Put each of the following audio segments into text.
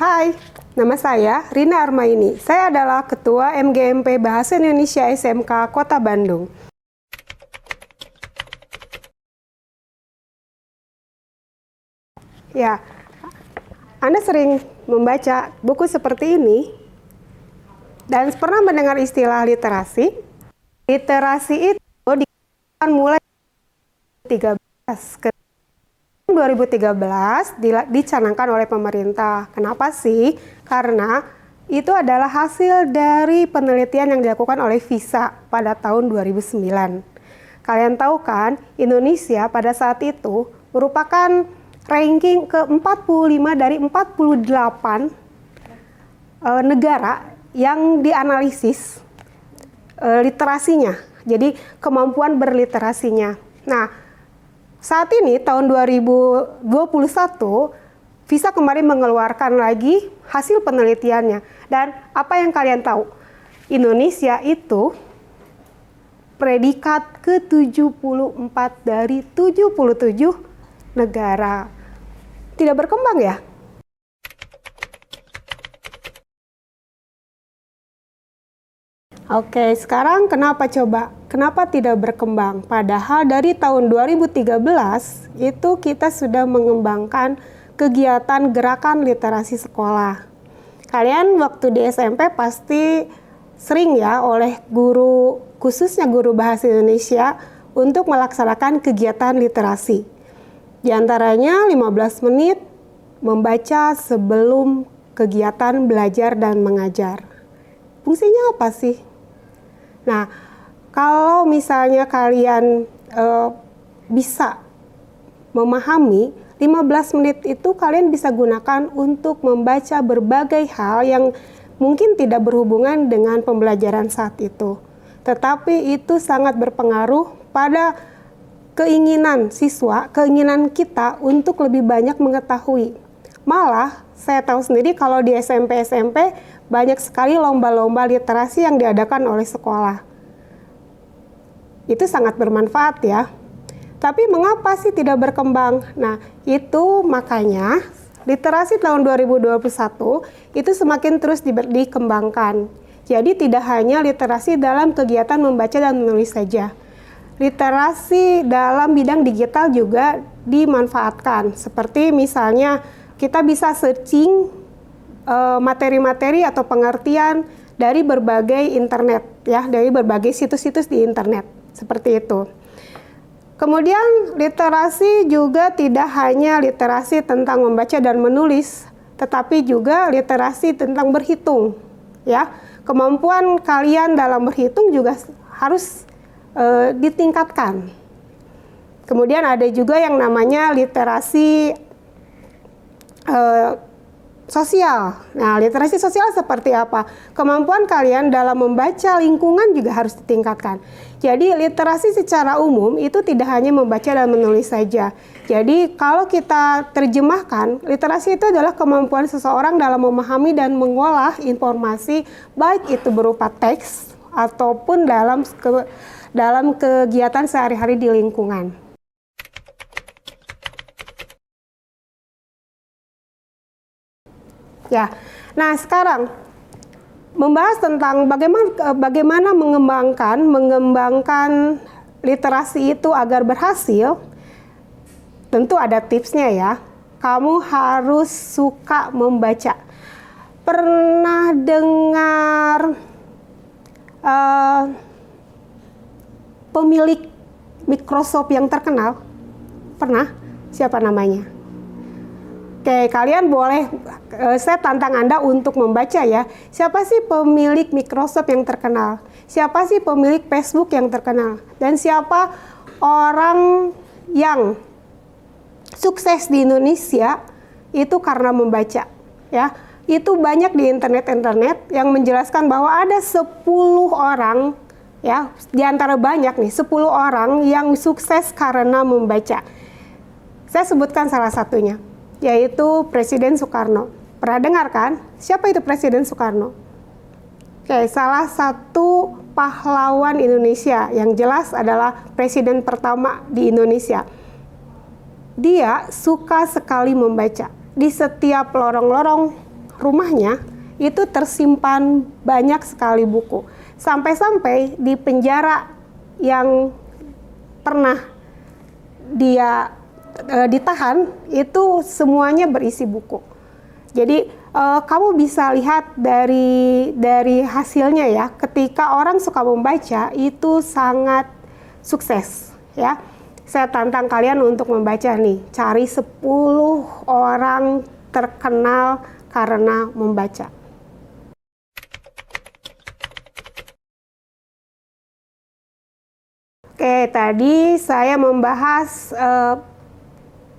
Hai, nama saya Rina Armaini. Saya adalah Ketua MGMP Bahasa Indonesia SMK Kota Bandung. Ya, Anda sering membaca buku seperti ini dan pernah mendengar istilah literasi. Literasi itu dikembangkan mulai 2013 dicanangkan oleh pemerintah. Kenapa sih? Karena itu adalah hasil dari penelitian yang dilakukan oleh VISA pada tahun 2009. Kalian tahu kan, Indonesia pada saat itu merupakan ranking ke-45 dari 48 negara yang dianalisis literasinya. Jadi kemampuan berliterasinya. Nah, saat ini tahun 2021 VISA kembali mengeluarkan lagi hasil penelitiannya. Dan apa yang kalian tahu? Indonesia itu predikat ke-74 dari 77 negara. Tidak berkembang ya? Oke, sekarang kenapa coba? Kenapa tidak berkembang? Padahal dari tahun 2013 itu kita sudah mengembangkan kegiatan gerakan literasi sekolah. Kalian waktu di SMP pasti sering ya oleh guru, khususnya guru bahasa Indonesia, untuk melaksanakan kegiatan literasi. Di antaranya 15 menit membaca sebelum kegiatan belajar dan mengajar. Fungsinya apa sih? Nah, kalau misalnya kalian bisa memahami, 15 menit itu kalian bisa gunakan untuk membaca berbagai hal yang mungkin tidak berhubungan dengan pembelajaran saat itu. Tetapi itu sangat berpengaruh pada keinginan siswa, keinginan kita untuk lebih banyak mengetahui. Malah, saya tahu sendiri kalau di SMP banyak sekali lomba-lomba literasi yang diadakan oleh sekolah. Itu sangat bermanfaat ya. Tapi mengapa sih tidak berkembang? Nah, itu makanya literasi tahun 2021 itu semakin terus dikembangkan. Jadi tidak hanya literasi dalam kegiatan membaca dan menulis saja. Literasi dalam bidang digital juga dimanfaatkan. Seperti misalnya kita bisa searching materi-materi atau pengertian dari berbagai internet ya, dari berbagai situs-situs di internet. Seperti itu. Kemudian literasi juga tidak hanya literasi tentang membaca dan menulis, tetapi juga literasi tentang berhitung ya. Kemampuan kalian dalam berhitung juga harus ditingkatkan. Kemudian ada juga yang namanya literasi sosial. Nah, literasi sosial seperti apa? Kemampuan kalian dalam membaca lingkungan juga harus ditingkatkan. Jadi literasi secara umum itu tidak hanya membaca dan menulis saja. Jadi kalau kita terjemahkan, literasi itu adalah kemampuan seseorang dalam memahami dan mengolah informasi, baik itu berupa teks ataupun dalam kegiatan sehari-hari di lingkungan. Ya, nah sekarang membahas tentang bagaimana mengembangkan literasi itu agar berhasil. Tentu ada tipsnya ya. Kamu harus suka membaca. Pernah dengar pemilik Microsoft yang terkenal? Pernah? Siapa namanya? Oke, kalian boleh, saya tantang Anda untuk membaca ya. Siapa sih pemilik Microsoft yang terkenal? Siapa sih pemilik Facebook yang terkenal? Dan siapa orang yang sukses di Indonesia itu karena membaca ya. Itu banyak di internet yang menjelaskan bahwa ada 10 orang ya, di antara banyak nih 10 orang yang sukses karena membaca. Saya sebutkan salah satunya, yaitu Presiden Soekarno. Pernah dengar kan? Siapa itu Presiden Soekarno? Oke, salah satu pahlawan Indonesia yang jelas adalah presiden pertama di Indonesia. Dia suka sekali membaca. Di setiap lorong-lorong rumahnya itu tersimpan banyak sekali buku. Sampai-sampai di penjara yang pernah dia ditahan itu semuanya berisi buku. Jadi kamu bisa lihat dari hasilnya ya, ketika orang suka membaca itu sangat sukses ya. Saya tantang kalian untuk membaca nih, cari 10 orang terkenal karena membaca. Oke, tadi saya membahas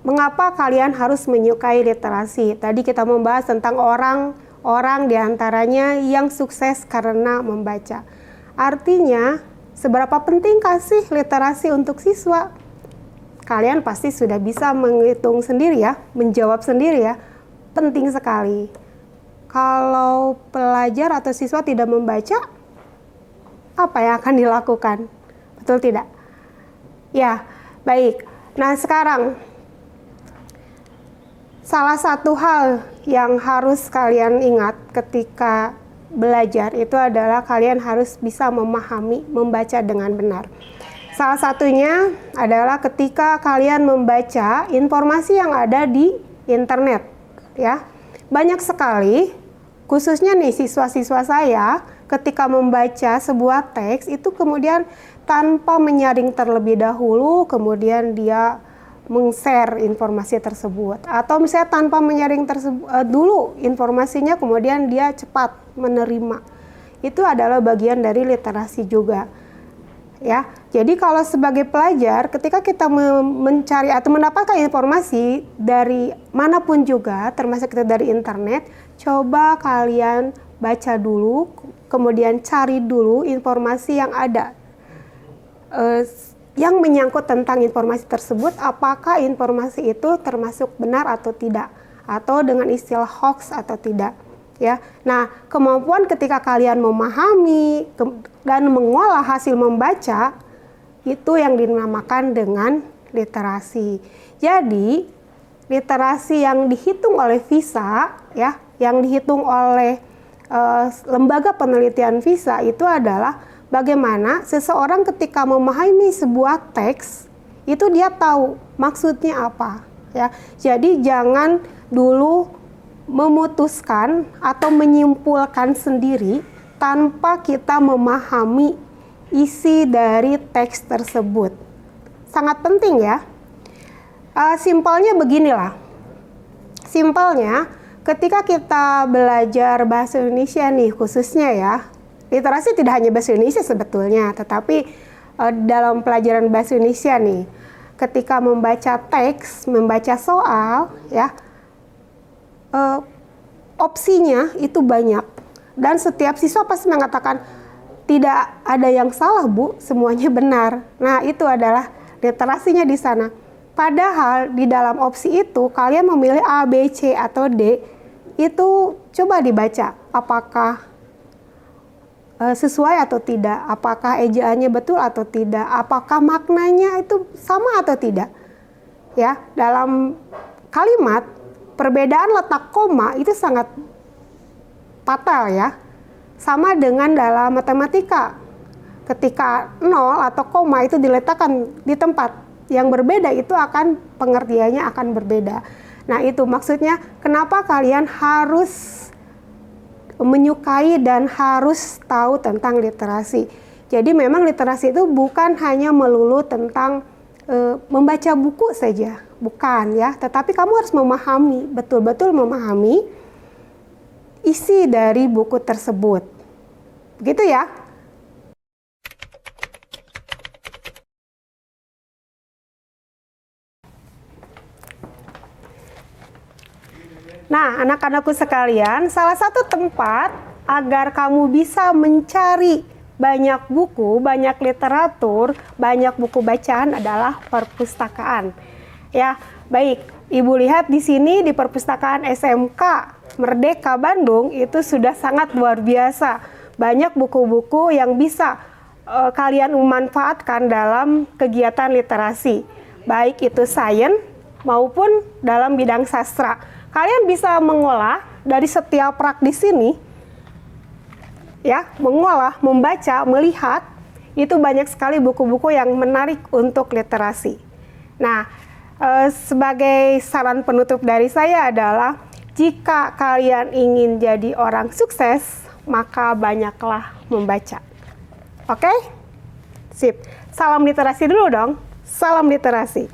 mengapa kalian harus menyukai literasi. Tadi kita membahas tentang orang diantaranya yang sukses karena membaca. Artinya, seberapa pentingkah sih literasi untuk siswa? Kalian pasti sudah bisa menghitung sendiri ya, menjawab sendiri ya. Penting sekali. Kalau pelajar atau siswa tidak membaca, apa yang akan dilakukan? Betul tidak? Ya, baik. Nah, sekarang salah satu hal yang harus kalian ingat ketika belajar itu adalah kalian harus bisa memahami, membaca dengan benar. Salah satunya adalah ketika kalian membaca informasi yang ada di internet, ya. Banyak sekali, khususnya nih siswa-siswa saya, ketika membaca sebuah teks itu kemudian tanpa menyaring terlebih dahulu, kemudian dia meng-share informasi tersebut. Atau misalnya tanpa menyaring dulu informasinya, kemudian dia cepat menerima. Itu adalah bagian dari literasi juga. Ya, jadi kalau sebagai pelajar, ketika kita mencari atau mendapatkan informasi dari manapun juga, termasuk kita dari internet, coba kalian baca dulu, kemudian cari dulu informasi yang ada, yang menyangkut tentang informasi tersebut, apakah informasi itu termasuk benar atau tidak, atau dengan istilah hoax atau tidak. Ya, nah kemampuan ketika kalian memahami dan mengolah hasil membaca itu yang dinamakan dengan literasi. Jadi literasi yang dihitung oleh VISA ya, yang dihitung oleh lembaga penelitian VISA itu adalah bagaimana seseorang ketika memahami sebuah teks itu dia tahu maksudnya apa ya. Jadi jangan dulu memutuskan atau menyimpulkan sendiri tanpa kita memahami isi dari teks tersebut. Sangat penting ya. Simpelnya beginilah. Simpelnya ketika kita belajar bahasa Indonesia nih khususnya ya, literasi tidak hanya bahasa Indonesia sebetulnya, tetapi dalam pelajaran bahasa Indonesia nih, ketika membaca teks, membaca soal ya, opsinya itu banyak dan setiap siswa pasti mengatakan tidak ada yang salah Bu, semuanya benar. Nah itu adalah literasinya di sana. Padahal di dalam opsi itu kalian memilih A, B, C atau D, itu coba dibaca apakah sesuai atau tidak, apakah ejaannya betul atau tidak, apakah maknanya itu sama atau tidak. Ya, dalam kalimat perbedaan letak koma itu sangat fatal ya. Sama dengan dalam matematika. Ketika nol atau koma itu diletakkan di tempat yang berbeda, itu akan pengertiannya akan berbeda. Nah, itu maksudnya kenapa kalian harus menyukai dan harus tahu tentang literasi. Jadi memang literasi itu bukan hanya melulu tentang membaca buku saja, bukan ya, tetapi kamu harus memahami, betul-betul memahami isi dari buku tersebut. Begitu ya. Nah, anak-anakku sekalian, salah satu tempat agar kamu bisa mencari banyak buku, banyak literatur, banyak buku bacaan adalah perpustakaan. Ya, baik. Ibu lihat di sini di perpustakaan SMK Merdeka Bandung itu sudah sangat luar biasa. Banyak buku-buku yang bisa kalian manfaatkan dalam kegiatan literasi, baik itu sains maupun dalam bidang sastra. Kalian bisa mengolah dari setiap rak di sini, ya, mengolah, membaca, melihat, itu banyak sekali buku-buku yang menarik untuk literasi. Nah, sebagai saran penutup dari saya adalah, jika kalian ingin jadi orang sukses, maka banyaklah membaca. Oke? Sip. Salam literasi dulu dong. Salam literasi.